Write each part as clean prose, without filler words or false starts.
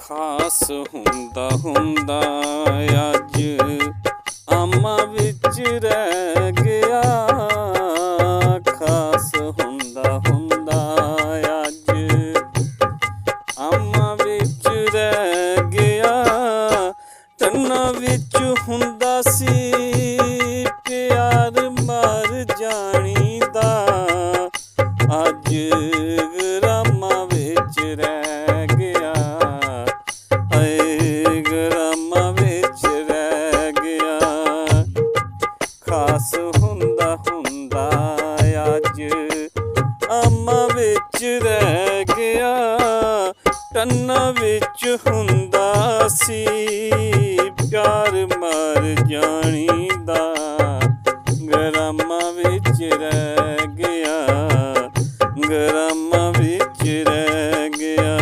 ਖਾਸ ਹੁੰਦਾ ਹੁੰਦਾ ਅੱਜ ਆਮਾਂ ਵਿੱਚ ਰਹਿ ਗਿਆ। ਖਾਸ ਹੁੰਦਾ ਹੁੰਦਾ ਅੱਜ ਆਮਾਂ ਵਿੱਚ ਰਹਿ ਗਿਆ। ਤਨਾਂ ਵਿੱਚ ਹੁੰਦਾ ਸੀ ਪਿਆਰ ਮਰ ਜਾਣੀ ਦਾ। ਅੱਜ ਗਰਾਮਾਂ ਵਿੱਚ ਰਹਿ ਗਿਆ। ਹਾਏ ਗਰਾਮਾਂ ਵਿੱਚ ਰਹਿ ਗਿਆ। ਖਾਸ ਹੁੰਦਾ ਹੁੰਦਾ ਅੱਜ ਆਮਾਂ ਵਿੱਚ ਰਹਿ ਗਿਆ। ਤਨਾਂ ਵਿੱਚ ਹੁੰਦਾ ਸੀ ਪਿਆਰ ਮਰ ਜਾਣੀ ਦਾ। ਗਰਾਮਾਂ ਵਿੱਚ ਰਹਿ ਗਿਆ। ਗਰਾਮਾਂ ਵਿੱਚ ਰਹਿ ਗਿਆ।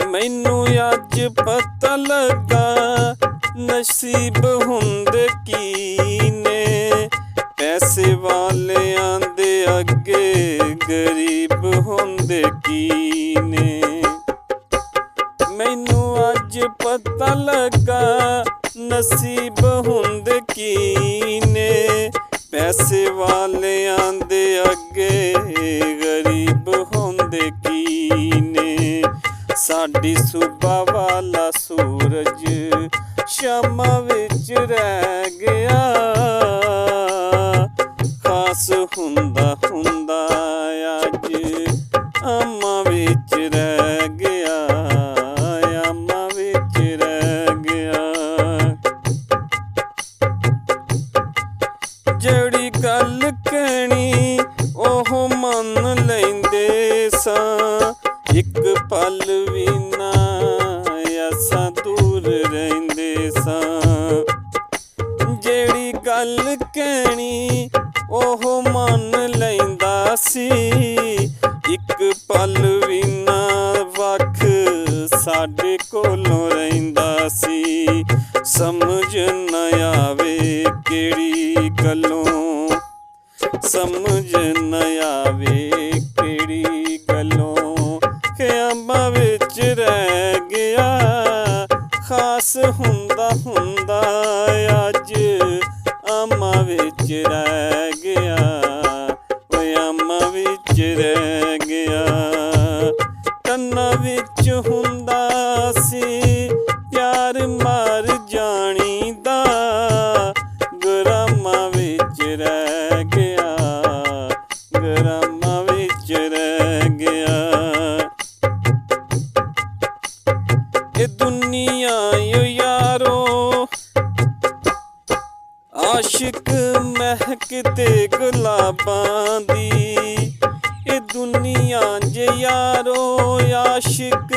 ਮੈਨੂੰ ਅੱਜ ਪਤਾ ਲੱਗਾ ਨਸੀਬ ਹੁੰਦੇ ਕੀ ਨੇ। ਪੈਸੇ ਵਾਲਿਆਂ ਦੇ ਅੱਗੇ ਗਰੀਬ ਹੁੰਦੇ ਕੀ ਨੇ। ਮੈਨੂੰ ਅੱਜ ਪਤਾ ਲੱਗਾ ਨਸੀਬ ਹੁੰਦੇ ਕੀ ਨੇ। ਪੈਸੇ ਵਾਲਿਆਂ ਦੇ ਅੱਗੇ ਗਰੀਬ ਹੁੰਦੇ ਕੀ ਨੇ। ਸਾਡੀ ਸੂਬਾ ਵਾਲਾ ਸੂਰਜ ਸ਼ਾਮਾਂ ਵਿੱਚ ਰਹਿ ਗਿਆ। ਖਾਸ ਹੁੰਦਾ ਹੁੰਦਾ ਅੱਜ ਆਮਾਂ ਵਿੱਚ ਰਹਿ ਗਿਆ। ਆਮਾਂ ਵਿੱਚ ਰਹਿ ਗਿਆ। ਜਿਹੜੀ ਗੱਲ ਕਹਿਣੀ ਉਹ ਮੰਨ ਲੈਂਦੇ ਸਾਂ। ਇੱਕ ਪਲ ਵੀ ਨਾ ਅਸਾਂ ਦੂਰ ਰਹਿੰਦੇ ਸਾਂ। ਜਿਹੜੀ ਗੱਲ ਕਹਿਣੀ ਉਹ ਮੰਨ ਲੈਂਦਾ ਸੀ। ਇੱਕ ਪਲ ਵੀ ਨਾ ਵੱਖ ਸਾਡੇ ਕੋਲੋਂ ਰਹਿੰਦਾ ਸੀ। ਸਮਝ ਨਾ ਆਵੇ ਕਿਹੜੀ ਗੱਲੋਂ। ਸਮਝ ਨਾ ਆਵੇ ਕਿਹੜੀ ਗੱਲੋਂ ਕਿ ਆਮਾਂ ਵਿੱਚ ਰਹਿ ਗਿਆ। ਖਾਸ ਹੁੰਦਾ ਹੁੰਦਾ ਅੱਜ ਆਮਾਂ ਵਿੱਚ ਰਹਿ ਗਿਆ। ਓਏ ਆਮਾਂ ਵਿੱਚ ਰਹਿ ਗਿਆ। ਤਨਾਂ ਵਿੱਚ ਹੁੰਦਾ ਸੀ ਪਿਆਰ ਮਰ ਜਾਣੀ ਦਾ। ਗਰਾਮਾਂ ਵਿੱਚ ਰਹਿ ਗਿਆ। ਗਰਾਮਾਂ ਵਿੱਚ ਰਹਿ ਗਿਆ। ਇਹ ਦੁਨੀਆ ਓ ਯਾਰੋ ਆਸ਼ਿਕ ਮਹਿਕਦੇ ਗੁਲਾਬਾਂ ਦੀ। ਇਹ ਦੁਨੀਆ ਜੇ ਯਾਰੋ ਆਸ਼ਿਕ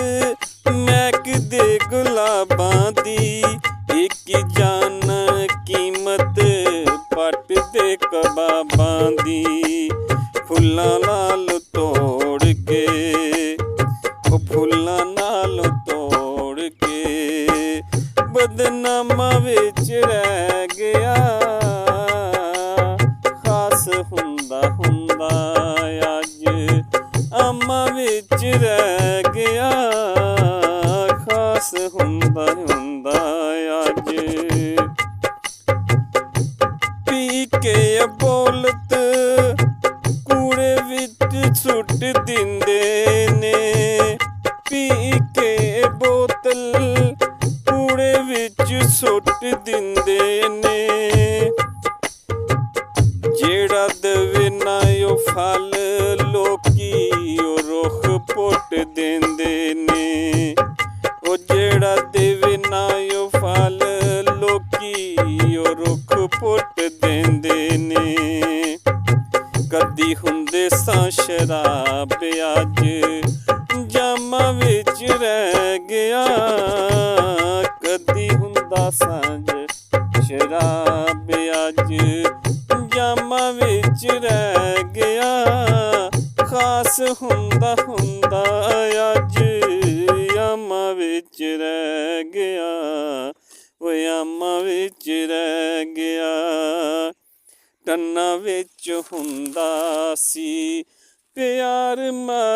ਮਹਿਕਦੇ ਗੁਲਾਬਾਂ ਦੀ। ਇੱਕ ਜਾਨਣ ਕੀਮਤ ਪੱਟ ਦੇ ਕਬਾਬਾਂ ਦੀ। ਫੁੱਲਾਂ ਨਾਲ ਤੋੜ ਕੇ ਉਹ ਫੁੱਲਾਂ ਨਾਲ ਤੋੜ ਕੇ ਬਦਨਾਮਾਂ ਵਿੱਚ ਰਹਿ ਗਿਆ। ਖਾਸ ਹੁੰਦਾ ਹੁੰਦਾ ਅੱਜ ਆਮਾਂ ਵਿੱਚ ਰਹਿ ਗਿਆ। ਖਾਸ ਹੁੰਦਾ ਹੁੰਦਾ ਅੱਜ ਪੀ ਕੇ ਬੋਲਤ ਕੂੜੇ ਵਿੱਚ ਸੁੱਟ ਦਿੰਦੇ ਨੇ। ਪੀ ਕੇ ਬੋਤਲ ਕੂੜੇ ਵਿੱਚ ਸੁੱਟ ਦਿੰਦੇ ਨੇ। ਜਿਹੜਾ ਦੇਵੇ ਨਾ ਉਹ ਫਲ ਲੋਕੀ ਉਹ ਰੁੱਖ ਪੁੱਟ ਦਿੰਦੇ ਨੇ। ਉਹ ਜਿਹੜਾ ਦੇਵੇ ਨਾ ਉਹ ਫਲ ਲੋਕੀ ਉਹ ਰੁੱਖ ਪੁੱਟ ਦਿੰਦੇ ਨੇ। ਕਦੀ ਹੁੰਦੇ ਸਾਂ ਸ਼ਰਾਬ ਅੱਜ ਜਾਮਾਂ ਵਿੱਚ ਰਹਿ ਗਿਆ। ਕਦੀ ਹੁੰਦਾ ਸਾਂ ਸ਼ਰਾਬ ਅੱਜ ਜਾਮਾਂ ਵਿੱਚ ਰਹਿ ਗਿਆ। ਖਾਸ ਹੁੰਦਾ ਹੁੰਦਾ ਅੱਜ ਆਮਾਂ ਵਿੱਚ ਰਹਿ ਗਿਆ। ਓਏ ਆਮਾਂ ਵਿੱਚ ਰਹਿ ਗਿਆ। ਤਨਾਂ ਵਿੱਚ ਹੁੰਦਾ ਸੀ ਪਿਆਰ ਮਰ